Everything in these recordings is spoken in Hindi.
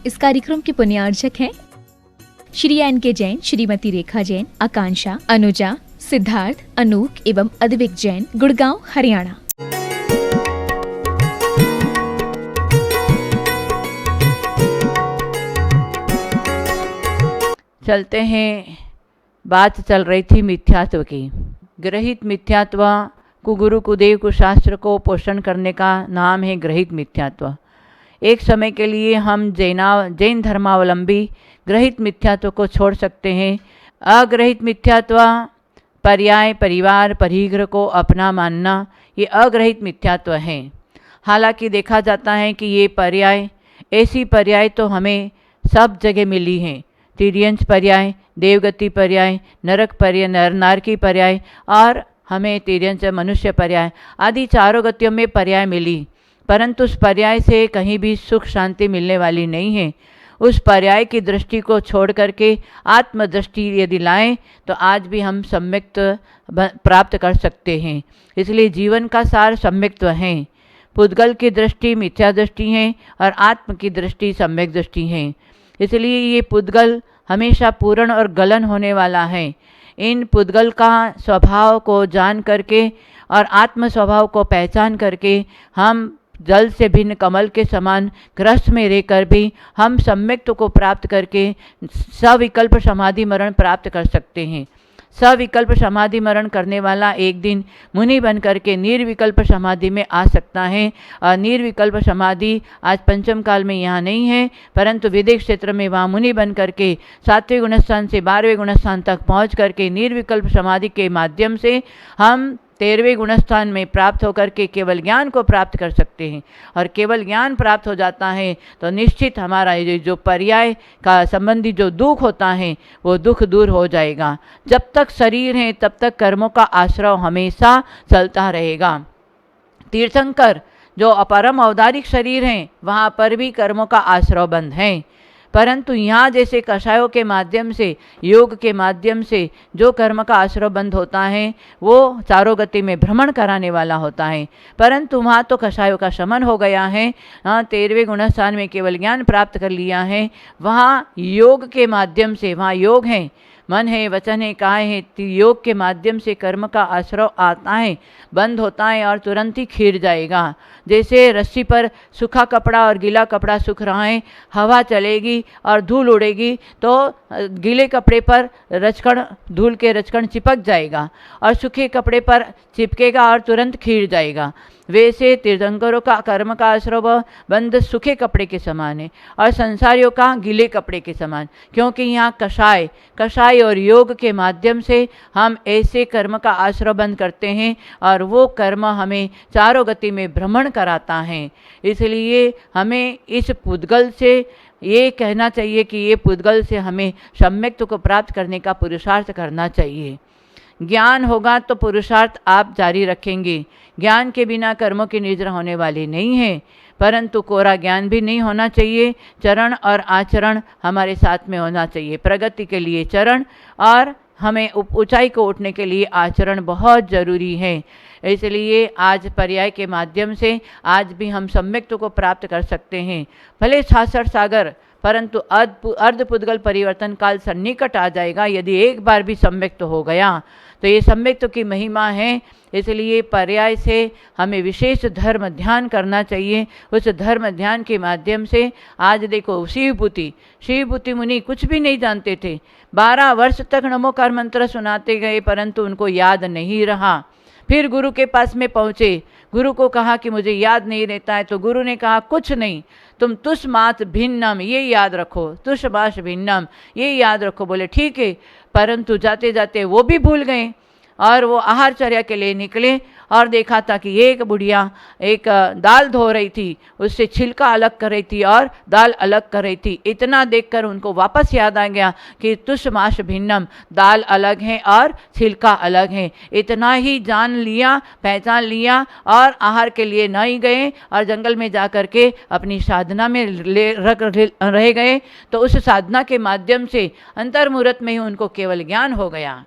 इस कार्यक्रम के पुण्यार्चक हैं श्री एन.के. जैन, श्रीमती रेखा जैन, आकांक्षा, अनुजा, सिद्धार्थ, अनूप एवं अद्विक जैन, गुड़गांव, हरियाणा। चलते हैं, बात चल रही थी मिथ्यात्व की। ग्रहित मिथ्यात्व, कुगुरु कुदेव कुशास्त्र को पोषण करने का नाम है ग्रहित मिथ्यात्व। एक समय के लिए हम जैन धर्मावलंबी ग्रहित मिथ्यात्व को छोड़ सकते हैं। अग्रहित मिथ्यात्व, पर्याय, परिवार, परिग्रह को अपना मानना, ये अग्रहित मिथ्यात्व हैं। हालांकि देखा जाता है कि ये पर्याय, ऐसी पर्याय तो हमें सब जगह मिली हैं। तिर्यंच पर्याय, देवगति पर्याय, नरक पर्याय, नारकी पर्याय और हमें तिर्यंच मनुष्य पर्याय आदि चारों गतियों में पर्याय मिली, परंतु उस पर्याय से कहीं भी सुख शांति मिलने वाली नहीं है। उस पर्याय की दृष्टि को छोड़ करके आत्मदृष्टि यदि लाएं तो आज भी हम सम्यक्त्व प्राप्त कर सकते हैं। इसलिए जीवन का सार सम्यक्त्व है। पुद्गल की दृष्टि मिथ्या दृष्टि है और आत्म की दृष्टि सम्यक दृष्टि है। इसलिए ये पुद्गल हमेशा पूर्ण और गलन होने वाला है। इन पुद्गल का स्वभाव को जान करके और आत्म स्वभाव को पहचान करके हम जल से भिन्न कमल के समान ग्रस्त में रहकर भी हम सम्यक्त्व को प्राप्त करके सविकल्प समाधि मरण प्राप्त कर सकते हैं। सविकल्प समाधि मरण करने वाला एक दिन मुनि बन करके निर्विकल्प समाधि में आ सकता है। और निर्विकल्प समाधि आज पंचम काल में यहाँ नहीं है, परंतु विदेश क्षेत्र में वहाँ मुनि बन करके 7वें गुणस्थान से 12वें गुणस्थान तक पहुँच करके निर्विकल्प समाधि के माध्यम से हम 13वें गुणस्थान में प्राप्त होकर के केवल ज्ञान को प्राप्त कर सकते हैं। और केवल ज्ञान प्राप्त हो जाता है तो निश्चित हमारा ये जो पर्याय का संबंधी जो दुख होता है वो दुख दूर हो जाएगा। जब तक शरीर है तब तक कर्मों का आश्रय हमेशा चलता रहेगा। तीर्थंकर जो अपरम औदारिक शरीर हैं वहाँ पर भी कर्मों का आश्रय बंद है, परंतु यहाँ जैसे कषायों के माध्यम से, योग के माध्यम से जो कर्म का आश्रय बंद होता है वो चारों गति में भ्रमण कराने वाला होता है। परंतु वहाँ तो कषायों का शमन हो गया है। 13वें गुणस्थान में केवल ज्ञान प्राप्त कर लिया है। वहाँ योग के माध्यम से, वहाँ योग है, मन है, वचन है, काया है, योग के माध्यम से कर्म का आश्रय आता है, बंद होता है और तुरंत ही खिर जाएगा। जैसे रस्सी पर सूखा कपड़ा और गीला कपड़ा सूख रहा है, हवा चलेगी और धूल उड़ेगी तो गीले कपड़े पर रचकण, धूल के रचकण चिपक जाएगा और सूखे कपड़े पर चिपकेगा और तुरंत खिर जाएगा। वैसे तीर्थंकरों का कर्म का आश्रय बंद सूखे कपड़े के समान है और संसारियों का गीले कपड़े के समान, क्योंकि यहाँ कषाय और योग के माध्यम से हम ऐसे कर्म का आश्रय बंद करते हैं और वो कर्म हमें चारों गति में भ्रमण कराता है। इसलिए हमें इस पुद्गल से ये कहना चाहिए कि ये पुद्गल से हमें सम्यक्त्व को प्राप्त करने का पुरुषार्थ करना चाहिए। ज्ञान होगा तो पुरुषार्थ आप जारी रखेंगे। ज्ञान के बिना कर्मों की निद्रा होने वाली नहीं है, परंतु कोरा ज्ञान भी नहीं होना चाहिए। चरण और आचरण हमारे साथ में होना चाहिए। प्रगति के लिए चरण और हमें ऊंचाई को उठने के लिए आचरण बहुत ज़रूरी है। इसलिए आज पर्याय के माध्यम से आज भी हम सम्यक्त्व को प्राप्त कर सकते हैं। भले 66 सागर, परंतु अर्ध पुद्गल परिवर्तन काल सन्निकट आ जाएगा यदि एक बार भी सम्यक्त्व हो गया तो ये सम्यक्त्व की महिमा है। इसलिए पर्याय से हमें विशेष धर्म ध्यान करना चाहिए। उस धर्म ध्यान के माध्यम से आज देखो शिवभूति मुनि कुछ भी नहीं जानते थे, 12 वर्ष तक नमोकार मंत्र सुनाते गए परंतु उनको याद नहीं रहा। फिर गुरु के पास में पहुँचे, गुरु को कहा कि मुझे याद नहीं रहता है, तो गुरु ने कहा कुछ नहीं, तुम तुष्मात भिन्नम ये याद रखो, तुष्माश भिन्नम ये याद रखो। बोले ठीक है, परंतु जाते जाते वो भी भूल गए और वो आहारचर्या के लिए निकले और देखा था कि एक बुढ़िया एक दाल धो रही थी, उससे छिलका अलग कर रही थी और दाल अलग कर रही थी। इतना देखकर उनको वापस याद आ गया कि तुष्माश भिन्नम, दाल अलग है और छिलका अलग है। इतना ही जान लिया, पहचान लिया और आहार के लिए नहीं गए और जंगल में जा कर के अपनी साधना में रह गए। तो उस साधना के माध्यम से अंतर्मुहूर्त में ही उनको केवल ज्ञान हो गया।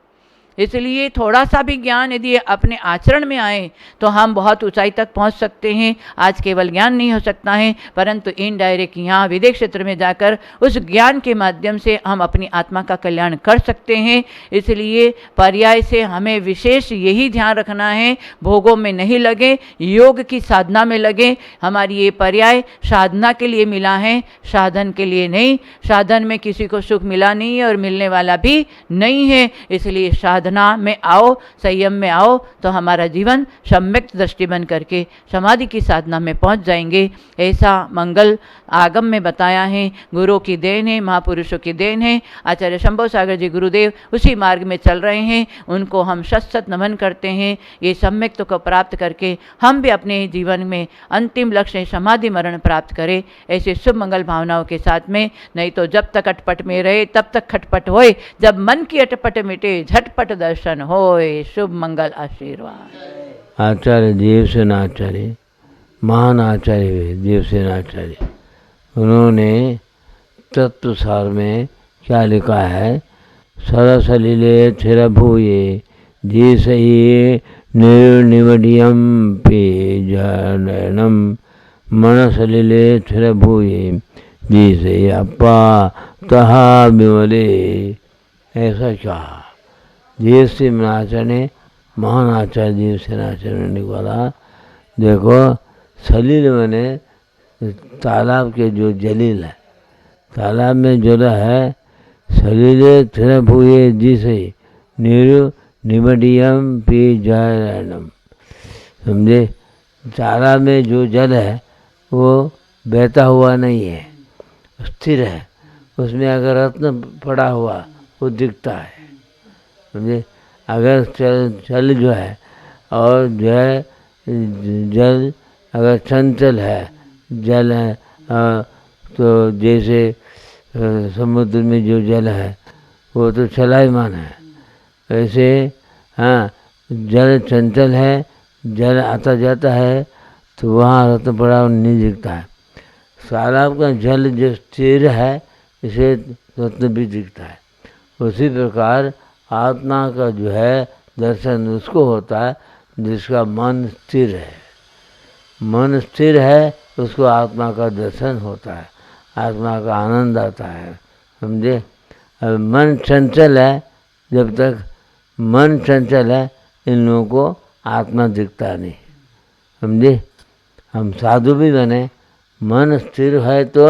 इसलिए थोड़ा सा भी ज्ञान यदि अपने आचरण में आए तो हम बहुत ऊंचाई तक पहुंच सकते हैं। आज केवल ज्ञान नहीं हो सकता है, परंतु इनडायरेक्ट यहाँ विदेश क्षेत्र में जाकर उस ज्ञान के माध्यम से हम अपनी आत्मा का कल्याण कर सकते हैं। इसलिए पर्याय से हमें विशेष यही ध्यान रखना है, भोगों में नहीं लगे, योग की साधना में लगे। हमारी ये पर्याय साधना के लिए मिला है, साधन के लिए नहीं। साधन में किसी को सुख मिला नहीं है और मिलने वाला भी नहीं है। इसलिए साधना में आओ, संयम में आओ, तो हमारा जीवन सम्यक दृष्टि बन करके समाधि की साधना में पहुंच जाएंगे। ऐसा मंगल आगम में बताया है, गुरु की देन है, महापुरुषों की देन है। आचार्य शंभो सागर जी गुरुदेव उसी मार्ग में चल रहे हैं, उनको हम शत नमन करते हैं। ये सम्यक को प्राप्त करके हम भी अपने जीवन में अंतिम लक्ष्य समाधि मरण प्राप्त करें, ऐसे शुभ मंगल भावनाओं के साथ में। नहीं तो जब तक अटपट में रहे तब तक खटपट होए, जब मन की अटपट मिटे झटपट दर्शन होए। शुभ मंगल आशीर्वाद। आचार्य देवसेन आचार्य, महान आचार्य देवसेन आचार्य, उन्होंने तत्वसार में क्या लिखा है? सरसलिले थिर भूये जी सही निर्निवडियम पे जनम मन सलिले थिर भूये जी सही अपा तहा विमले। ऐसा कहा देवसेन आचार्य ने, महान आचार्य देवसेन आचार्य ने निकाला। देखो सलील मैंने तालाब के जो जलील है, तालाब में जल है, सलीले थिर भूये जी सही निरु निमडियम पी जयनम। समझे? तालाब में जो जल है वो बहता हुआ नहीं है, स्थिर है। उसमें अगर रत्न पड़ा हुआ वो दिखता है। समझे? अगर जल जो है और जो है जल अगर चंचल है, जल है तो जैसे समुद्र में जो जल है वो तो चलायमान है, वैसे हाँ जल चंचल है, जल आता जाता है तो वहाँ रत्न पड़ा नहीं दिखता है। तालाब का जल जो स्थिर है इसे रत्न भी दिखता है। उसी प्रकार आत्मा का जो है दर्शन उसको होता है जिसका मन स्थिर है। मन स्थिर है उसको आत्मा का दर्शन होता है, आत्मा का आनंद आता है। समझे? अब मन चंचल है, जब तक मन चंचल है इन लोगों को आत्मा दिखता नहीं। समझे? हम साधु भी बने, मन स्थिर है तो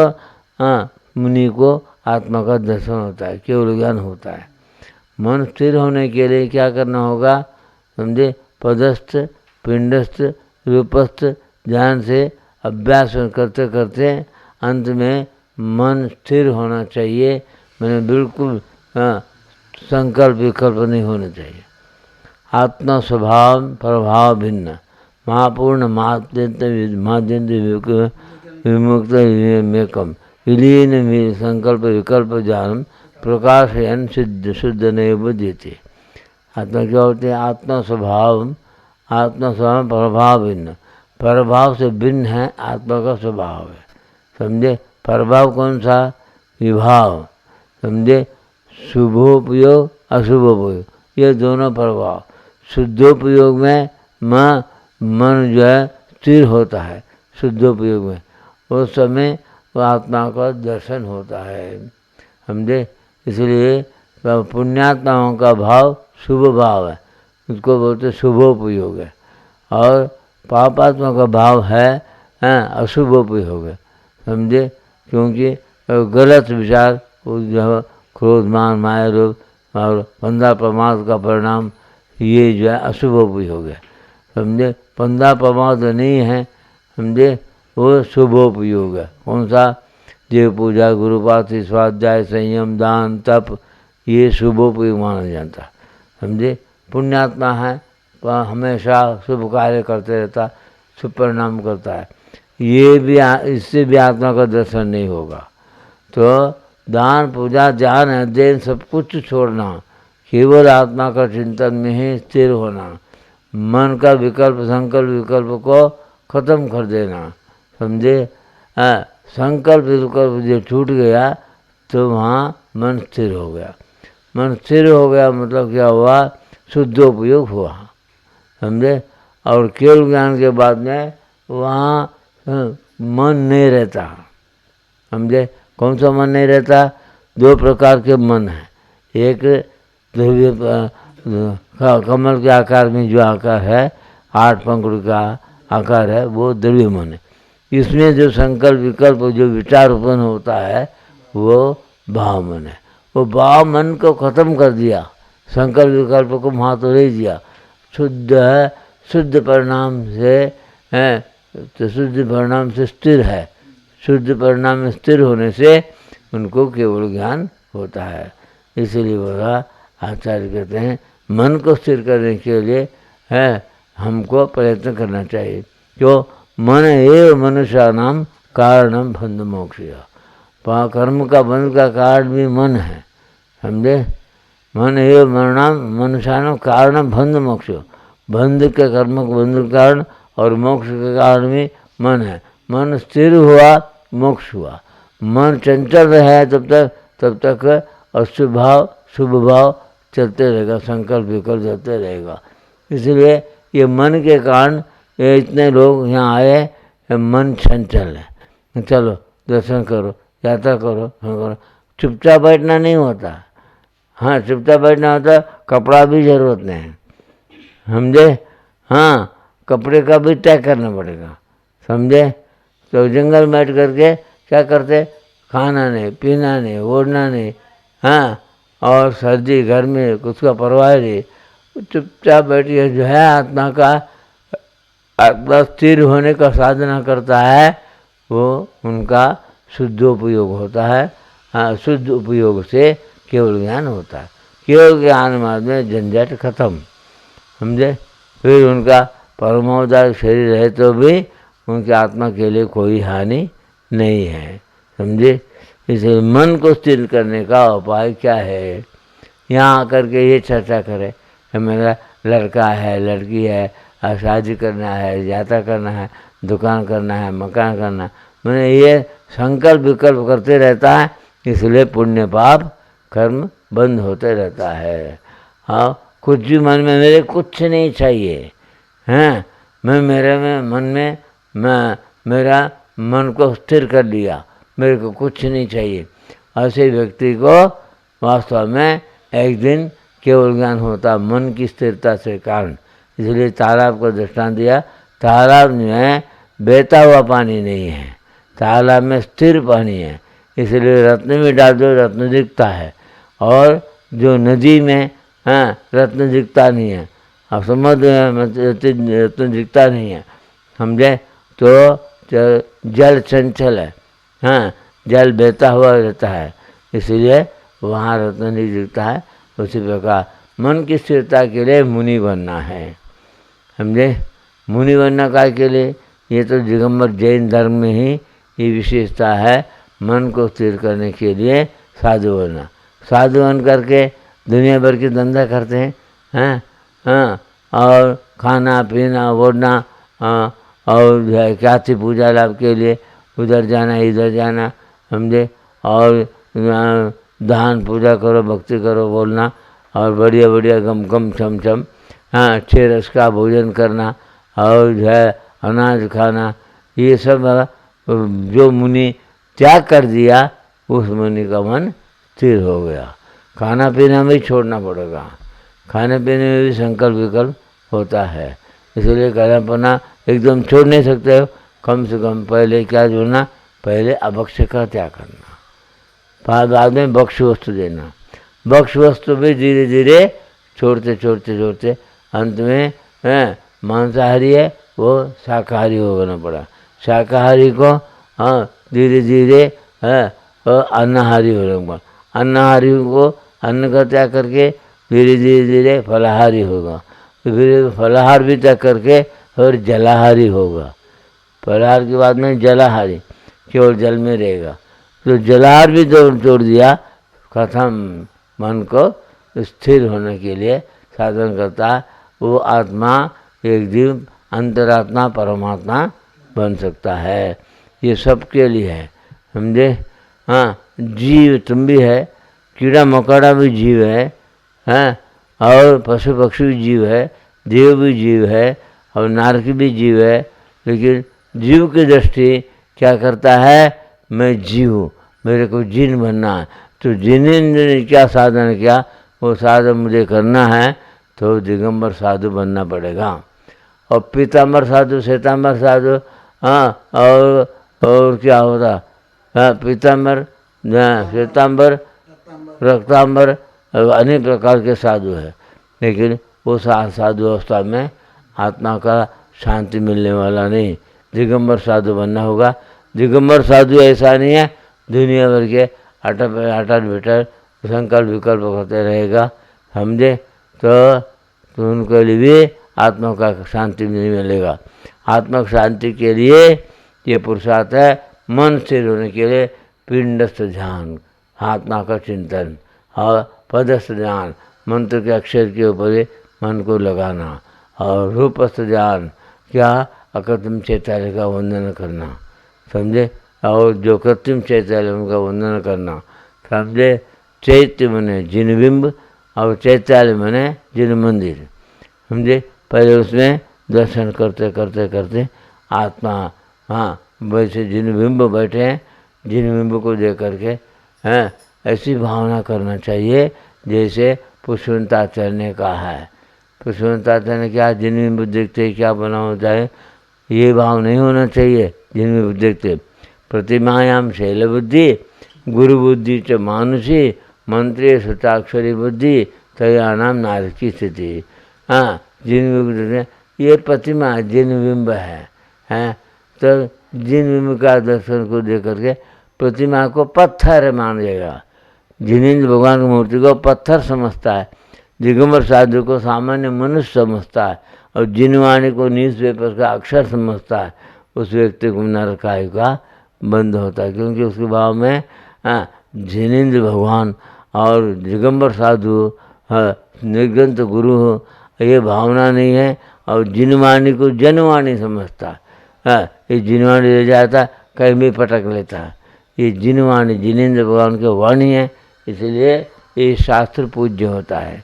हाँ मुनि को आत्मा का दर्शन होता है, केवल ज्ञान होता है। मन स्थिर होने के लिए क्या करना होगा? समझे? पदस्थ पिंडस्थ रूपस्थ ध्यान से अभ्यास करते करते अंत में मन स्थिर होना चाहिए। मैंने बिल्कुल संकल्प विकल्प नहीं होने चाहिए। आत्मा स्वभाव प्रभाव भिन्न महापूर्ण माध्यंत्र विमुक्त विवेकम विलीन संकल्प विकल्प ज्ञानम प्रकाशयन सिद्ध शुद्ध नहीं बुद्धि। आत्मा क्या होते हैं? आत्मा स्वभाव प्रभाव भिन्न, प्रभाव से भिन्न है आत्मा का स्वभाव है। समझे? प्रभाव कौन सा? विभाव। समझे? शुभोपयोग अशुभोपयोग, ये दोनों प्रभाव। शुद्धोपयोग में मन जो है स्थिर होता है, शुद्धोपयोग में उस समय वो आत्मा का दर्शन होता है। समझे? इसलिए पुण्यात्माओं का भाव शुभ भाव है, उसको बोलते शुभोपयोग है। और पापात्मा का भाव है अशुभोपयोग है। समझे? क्योंकि गलत विचार जो क्रोध मान माया रूप और पंद्रह प्रमाद का परिणाम ये जो है अशुभोपयोग है। समझे? पंद्रह प्रमाद नहीं है, समझे, वो शुभोपयोग है। कौन सा? देव पूजा गुरुपाठ स्वाध्याय संयम दान तप, ये शुभोपयोग माना जाता। समझे? पुण्यात्मा है वह हमेशा शुभ कार्य करते रहता, शुभ परिणाम करता है। ये भी इससे भी आत्मा का दर्शन नहीं होगा। तो दान पूजा ज्ञान अध्ययन सब कुछ छोड़ना, केवल आत्मा का चिंतन में ही स्थिर होना, मन का विकल्प संकल्प विकल्प को खत्म कर देना। समझे? संकल्प विकल्प जो छूट गया तो वहाँ मन स्थिर हो गया। मन स्थिर हो गया मतलब क्या हुआ? शुद्धोपयोग हुआ, समझे। और केवल ज्ञान के बाद में वहाँ मन नहीं रहता, समझे। कौन सा मन नहीं रहता? दो प्रकार के मन है। एक ध्रुवीय कमल के आकार में जो आकार है, 8 पंखुड़ी का आकार है, वो ध्रुवीय मन है। इसमें जो संकल्प विकल्प जो विचार उत्पन्न होता है वो भाव मन है। वो भाव मन को खत्म कर दिया, संकल्प विकल्प को वहाँ तो रह दिया। शुद्ध है, शुद्ध परिणाम से है, तो शुद्ध परिणाम से स्थिर है। शुद्ध परिणाम में स्थिर होने से उनको केवल ज्ञान होता है। इसीलिए बोला आचार्य कहते हैं मन को स्थिर करने के लिए है हमको प्रयत्न करना चाहिए। क्यों? मन एव मनुष्यानाम कारणम बंध मोक्ष। कर्म का बंध का कारण भी मन है, समझे। मन एव मनुष्यानाम कारणम बंध मोक्ष। बंध के कर्म को बंध के कारण और मोक्ष के कारण भी मन है। मन स्थिर हुआ, मोक्ष हुआ। मन चंचल रहा तब तक अशुभ भाव शुभ भाव चलते रहेगा, संकल्प विकल्प चलते रहेगा। इसलिए ये मन के कारण ये इतने लोग यहाँ आए, मन चंचल है। चलो दर्शन करो, यात्रा करो, चुपचाप बैठना नहीं होता। हाँ, चुपचाप बैठना होता, कपड़ा भी जरूरत नहीं है, समझे। हाँ, कपड़े का भी त्याग करना पड़ेगा, समझे। तो जंगल में बैठ करके क्या करते? खाना नहीं, पीना नहीं, ओढ़ना नहीं, हाँ, और सर्दी गर्मी कुछ का परवाह नहीं, चुपचाप बैठिए। जो है आत्मा स्थिर होने का साधना करता है, वो उनका शुद्ध उपयोग होता है। हाँ, शुद्ध उपयोग से केवल ज्ञान होता है। केवल ज्ञान में झंझट खत्म, समझे। फिर उनका परमोदार शरीर है तो भी उनकी आत्मा के लिए कोई हानि नहीं है, समझे। इसलिए मन को स्थिर करने का उपाय क्या है? यहाँ आकर के ये चर्चा करें, मेरा लड़का है, लड़की है, शादी करना है, यात्रा करना है, दुकान करना है, मकान करना है, मैंने ये संकल्प विकल्प करते रहता है। इसलिए पुण्य पाप कर्म बंद होते रहता है। हाँ, कुछ भी मन में मेरे कुछ नहीं चाहिए, हैं, मैं मेरा मन को स्थिर कर लिया, मेरे को कुछ नहीं चाहिए। ऐसे व्यक्ति को वास्तव में एक दिन केवल ज्ञान होता मन की स्थिरता से कारण। इसलिए तालाब को दृष्टांत दिया। तालाब में बहता हुआ पानी नहीं है, तालाब में स्थिर पानी है। इसलिए रत्न में डाल दो, रत्न दिखता है। और जो नदी में रत्न दिखता नहीं है, अब समुद्र में रत्न दिखता नहीं है, समझे। तो जल चंचल है, हाँ, जल बहता हुआ रहता है, इसलिए वहाँ रत्न नहीं दिखता है। उसी प्रकार मन की स्थिरता के लिए मुनि बनना है, समझे। मुनि बनना काय के लिए? ये तो दिगंबर जैन धर्म में ही ये विशेषता है। मन को स्थिर करने के लिए साधु बनना। साधु बन करके दुनिया भर की धंधा करते हैं, हाँ, और खाना पीना ओढ़ना, और क्या थी पूजा लाभ के लिए उधर जाना इधर जाना, समझे। और दान पूजा करो, भक्ति करो बोलना, और बढ़िया बढ़िया गम गम छम छम, हाँ, 6 रस का भोजन करना, और जो है अनाज खाना, ये सब जो मुनि त्याग कर दिया, उस मुनि का मन स्थिर हो गया। खाना पीना भी छोड़ना पड़ेगा, खाने पीने में भी संकल्प विकल्प होता है। इसलिए खाना पीना एकदम छोड़ नहीं सकते हो। कम से कम पहले क्या जोड़ना? पहले अभक्ष्य का त्याग करना, बाद में भक्ष्य वस्तु देना। भक्ष्य वस्तु भी धीरे धीरे छोड़ते अंत में मांसाहारी है वो शाकाहारी होना पड़ा। शाकाहारी को धीरे धीरे अन्नहारी होना पड़ा। अन्नहारी को अन्न का त्याग करके धीरे धीरे फलाहारी होगा, फिर फलाहार भी त्याग करके और जलाहारी होगा। फलाहार के बाद में जलाहारी, केवल जल में रहेगा। तो जलाहार भी छोड़ दिया, खत्म। मन को स्थिर होने के लिए साधन करता है, वो आत्मा एक दिन अंतरात्मा परमात्मा बन सकता है। ये सबके लिए है, समझे। हाँ, जीव तुम भी है, कीड़ा मकोड़ा भी जीव है, और पशु पक्षी भी जीव है, देव भी जीव है और नारक भी जीव है। लेकिन जीव की दृष्टि क्या करता है, मैं जीव हूँ, मेरे को जिन बनना है। तो जिनेंद्र ने क्या साधन किया, वो साधन मुझे करना है, तो दिगंबर साधु बनना पड़ेगा। और पीताम्बर साधु, श्वेताम्बर साधु, हाँ, और क्या होता, हाँ, पीताम्बर, श्वेताम्बर, रक्ताम्बर, अनेक प्रकार के साधु है। लेकिन वो साधु अवस्था में आत्मा का शांति मिलने वाला नहीं। दिगंबर साधु बनना होगा। दिगंबर साधु ऐसा नहीं है दुनिया भर के अटल बेटर संकल्प विकल्प करते रहेगा, समझे, तो उनके लिए भी आत्मा का शांति नहीं मिलेगा। आत्मा शांति के लिए ये पुरुषार्थ है, मन स्थिर होने के लिए पिंडस्थ ध्यान, आत्मा का चिंतन और पदस्थ ध्यान, मंत्र के अक्षर के ऊपर ही मन को लगाना, और रूपस्थ ध्यान क्या, अकृत्रिम चैतन्य का वंदन करना, समझे, और जो कृत्रिम चैतन्य उनका वंदन करना, समझे। चैत्य मने जिन बिंब और चैत्यालय मने जिन मंदिर, समझे। पहले उसमें दर्शन करते करते करते आत्मा, हाँ, वैसे जिन बिंब बैठे हैं, जिन बिंब को देख करके, हैं, ऐसी भावना करना चाहिए जैसे पुष्पवंताचार्य ने कहा है। पुष्पवंताचार्य ने क्या, जिन बिंब देखते क्या बना होता है, ये भाव नहीं होना चाहिए। जिन बिंब देखते प्रतिमायाम शैल बुद्धि गुरु बुद्धि च मानुषी मंत्रे सुताक्षरी बुद्धि तया नाम नारद की स्थिति। हाँ, जिन बिंब ये प्रतिमा जिन बिंब है, हैं, तो जिन बिंब का दर्शन को देख करके प्रतिमा को पत्थर मानेगा। जिनेंद्र भगवान की मूर्ति को पत्थर समझता है, दिगंबर साधु को सामान्य मनुष्य समझता है, और जिनवाणी को न्यूज़पेपर का अक्षर समझता है। उस व्यक्ति को नरकाय का बंद होता है, क्योंकि उसके भाव में जिनेंद्र भगवान और दिगंबर साधु, निर्गंत गुरु हो, ये भावना नहीं है। और जिनवाणी को जनवाणी समझता है, ये जिनवाणी ले जाता कहीं भी पटक लेता है। ये जिनवाणी जिनेंद्र भगवान की वाणी है, इसलिए ये शास्त्र पूज्य होता है।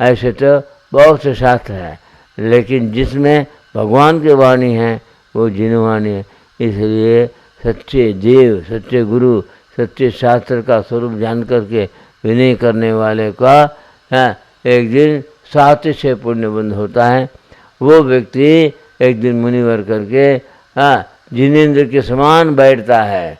ऐसे तो बहुत से शास्त्र है, लेकिन जिसमें भगवान की वाणी है वो जिनवाणी है। इसलिए सच्चे देव, सच्चे गुरु, सच्चे शास्त्र का स्वरूप जान करके विनय करने वाले का एक दिन 7 पुण्य बंद होता है। वो व्यक्ति एक दिन मुनिवर करके जिनेंद्र के समान बैठता है।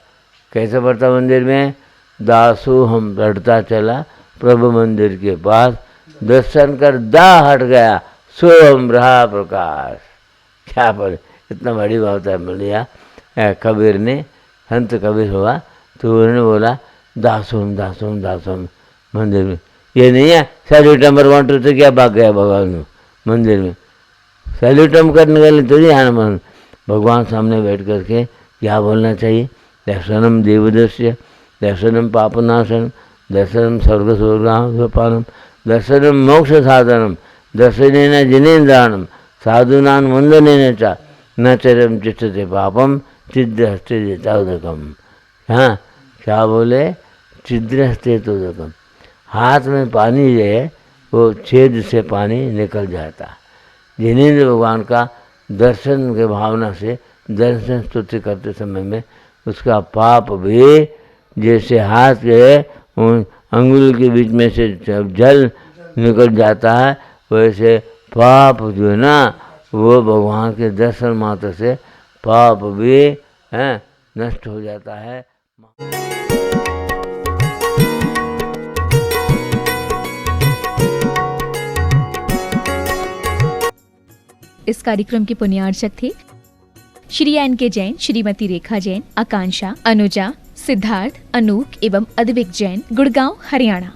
कैसे बैठता मंदिर में, दासु हम बैठता चला प्रभु मंदिर के पास, दर्शन कर दा हट गया सो हम रहा प्रकाश। क्या पर इतना बड़ी बात है मिल लिया। कबीर ने, संत कबीर हुआ तो उन्होंने बोला दासोम दासोम दासोम मंदिर में। ये नहीं है सैल्यूटम पर 1 2 3 क्या भाग गया भगवान मंदिर में। सैल्यूटम करने के लिए तो नहीं आना, भगवान सामने बैठ करके क्या बोलना चाहिए, दर्शनम देवदस्य, दर्शनम पापनाशनम, दर्शनम स्वर्ग स्वर्गापानम, दर्शनम मोक्ष साधनम, दर्शनेन जिनेन्द्राणम, साधुनान वंदनेन च न चरम चिष्टते पापम छिद्रहस्ते देताउदकम। हाँ, क्या बोले, छिद्रहस्ते तोदकम, हाथ में पानी है वो छेद से पानी निकल जाता। जिनेंद्र भगवान का दर्शन के भावना से दर्शन स्तुति करते समय में उसका पाप भी जैसे हाथ के अंगुल के बीच में से जल निकल जाता है, वैसे पाप जो है ना वो भगवान के दर्शन मात्र से पाप भी नष्ट हो जाता है। इस कार्यक्रम के पुण्यार्चक थे श्री एन.के. जैन, श्रीमती रेखा जैन, आकांक्षा, अनुजा, सिद्धार्थ, अनूक एवं अद्विक जैन, गुड़गांव, हरियाणा।